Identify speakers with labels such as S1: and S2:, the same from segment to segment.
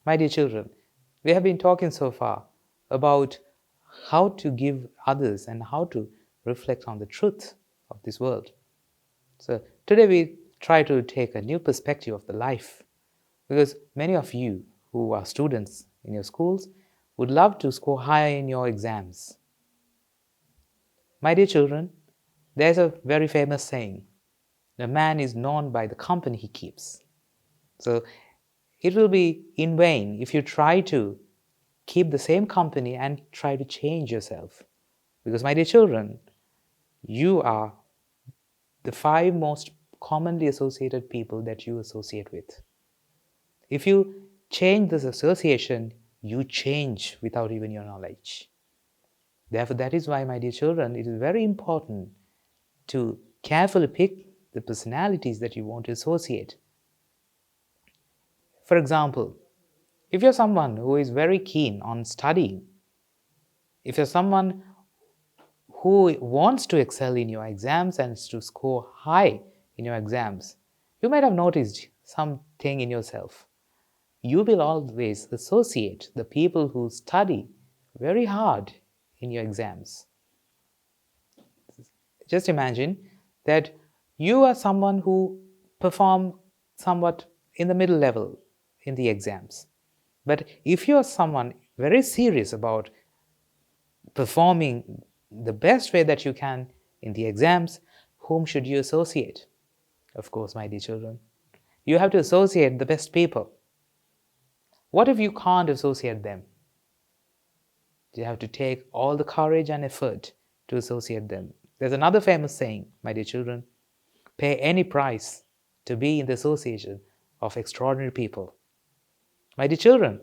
S1: My dear children, we have been talking so far about how to give others and how to reflect on the truth of this world. So today we try to take a new perspective of the life, because many of you who are students in your schools would love to score higher in your exams. My dear children, there's a very famous saying, a man is known by the company he keeps. So it will be in vain if you try to keep the same company and try to change yourself. Because, my dear children, you are the 5 most commonly associated people that you associate with. If you change this association, you change without even your knowledge. Therefore, that is why, my dear children, it is very important to carefully pick the personalities that you want to associate. For example, if you're someone who is very keen on studying, if you're someone who wants to excel in your exams and to score high in your exams, you might have noticed something in yourself. You will always associate the people who study very hard in your exams. Just imagine that you are someone who perform somewhat in the middle level in the exams. But if you are someone very serious about performing the best way that you can in the exams, whom should you associate? Of course, my dear children, you have to associate the best people. What if you can't associate them? You have to take all the courage and effort to associate them. There's another famous saying, my dear children, pay any price to be in the association of extraordinary people. My dear children,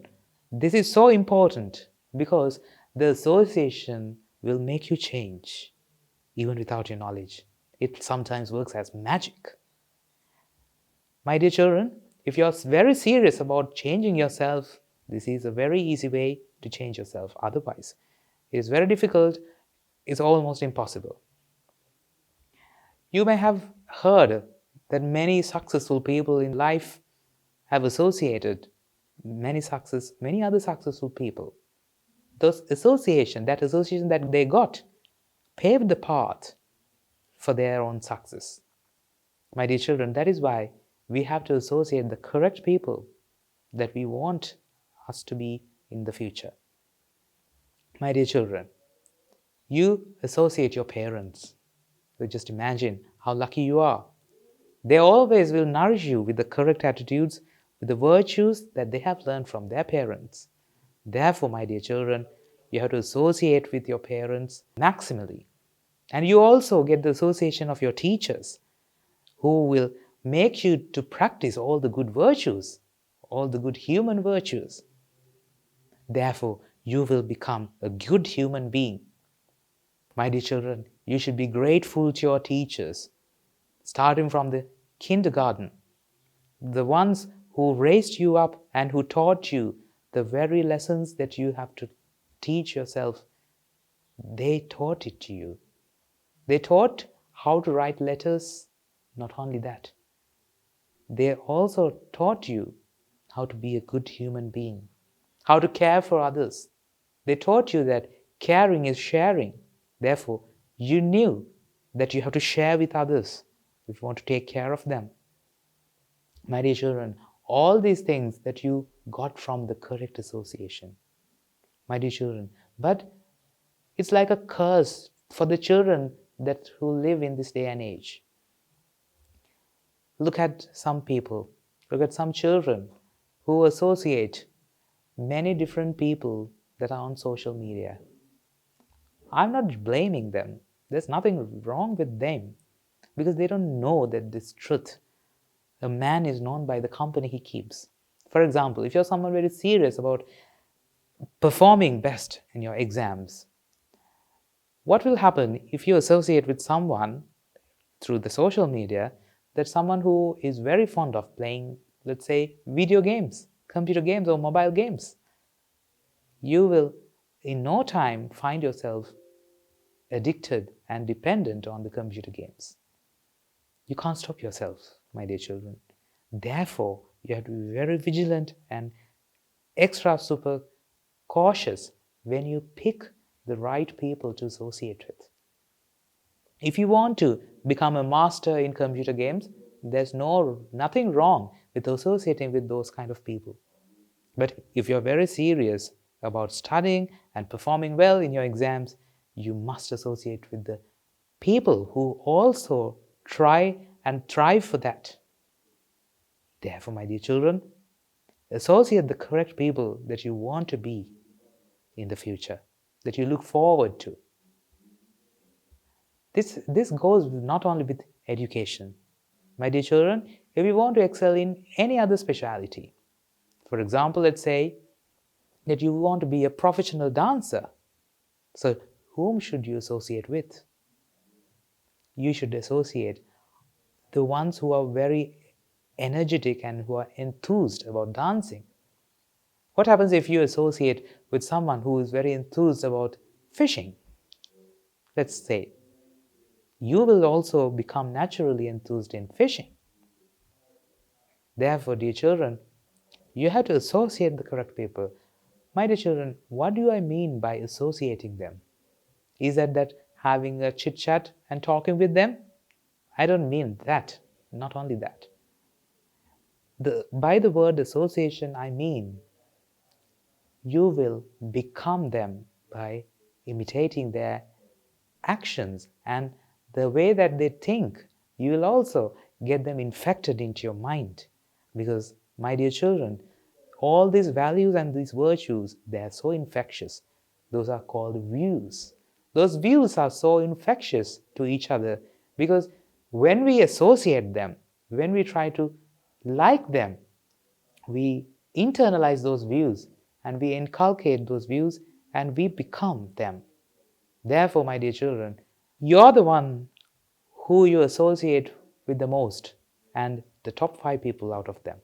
S1: this is so important because the association will make you change even without your knowledge. It sometimes works as magic. My dear children, if you're very serious about changing yourself, this is a very easy way to change yourself. Otherwise, it is very difficult, it's almost impossible. You may have heard that many successful people in life have associated many other successful people. That association that they got paved the path for their own success. My dear children, that is why we have to associate the correct people that we want us to be in the future. My dear children, you associate your parents. So just imagine how lucky you are. They always will nourish you with the correct attitudes, with the virtues that they have learned from their parents. Therefore, my dear children, you have to associate with your parents maximally. And you also get the association of your teachers, who will make you to practice all the good virtues, all the good human virtues. Therefore, you will become a good human being. My dear children, you should be grateful to your teachers, starting from the kindergarten, the ones who raised you up and who taught you the very lessons that you have to teach yourself. They taught it to you. They taught how to write letters. Not only that, they also taught you how to be a good human being, how to care for others. They taught you that caring is sharing. Therefore, you knew that you have to share with others if you want to take care of them. My dear children, all these things that you got from the correct association. My dear children, but it's like a curse for the children who live in this day and age. Look at some people, look at some children who associate many different people that are on social media. I'm not blaming them. There's nothing wrong with them because they don't know that this truth. A man is known by the company he keeps. For example, if you're someone very serious about performing best in your exams, what will happen if you associate with someone through the social media, that someone who is very fond of playing, let's say, video games, computer games or mobile games? You will in no time find yourself addicted and dependent on the computer games. You can't stop yourself, my dear children. Therefore, you have to be very vigilant and extra super cautious when you pick the right people to associate with. If you want to become a master in computer games, there's nothing wrong with associating with those kind of people. But if you're very serious about studying and performing well in your exams, you must associate with the people who also try and strive for that. Therefore, my dear children, associate the correct people that you want to be in the future, that you look forward to. This goes not only with education. My dear children, if you want to excel in any other specialty, for example, let's say that you want to be a professional dancer, so whom should you associate with? You should associate the ones who are very energetic and who are enthused about dancing. What happens if you associate with someone who is very enthused about fishing? Let's say, you will also become naturally enthused in fishing. Therefore, dear children, you have to associate the correct people. My dear children, what do I mean by associating them? Is that having a chit-chat and talking with them? I don't mean that, not only that. By the word association, I mean you will become them by imitating their actions and the way that they think. You will also get them infected into your mind. Because, my dear children, all these values and these virtues, they are so infectious. Those are called views. Those views are so infectious to each other because when we associate them, when we try to like them, we internalize those views and we inculcate those views and we become them. Therefore, my dear children, you're the one who you associate with the most and the top 5 people out of them.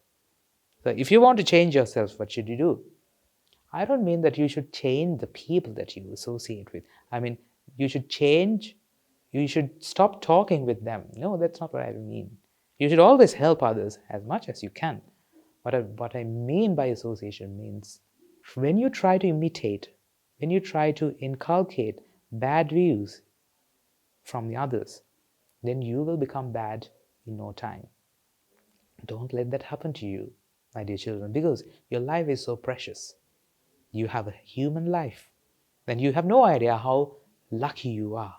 S1: So if you want to change yourself, what should you do? I don't mean that you should change the people that you associate with. I mean, you should stop talking with them. No, that's not what I mean. You should always help others as much as you can. What I mean by association means when you try to imitate, when you try to inculcate bad views from the others, then you will become bad in no time. Don't let that happen to you, my dear children, because your life is so precious. You have a human life, and you have no idea how lucky you are.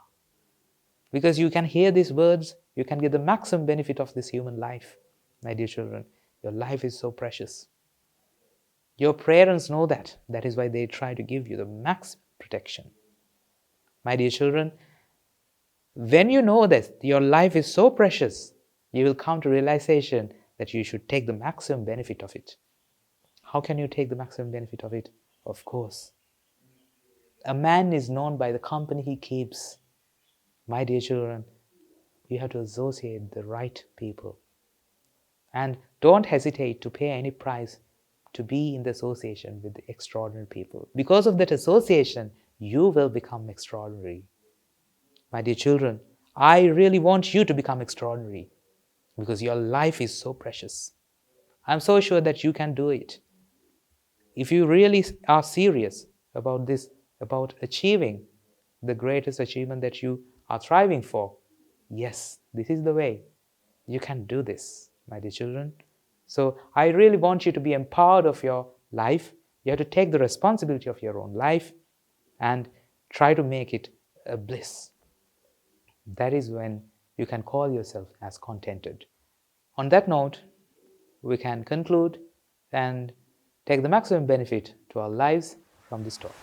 S1: Because you can hear these words, you can get the maximum benefit of this human life. My dear children, your life is so precious. Your parents know that. That is why they try to give you the maximum protection. My dear children, when you know that your life is so precious, you will come to realization that you should take the maximum benefit of it. How can you take the maximum benefit of it? Of course, a man is known by the company he keeps. My dear children, you have to associate the right people. And don't hesitate to pay any price to be in the association with the extraordinary people. Because of that association, you will become extraordinary. My dear children, I really want you to become extraordinary because your life is so precious. I'm so sure that you can do it. If you really are serious about this, about achieving the greatest achievement that you are striving for, yes, this is the way. You can do this, my dear children. So I really want you to be empowered of your life. You have to take the responsibility of your own life and try to make it a bliss. That is when you can call yourself as contented. On that note, we can conclude and take the maximum benefit to our lives from this talk.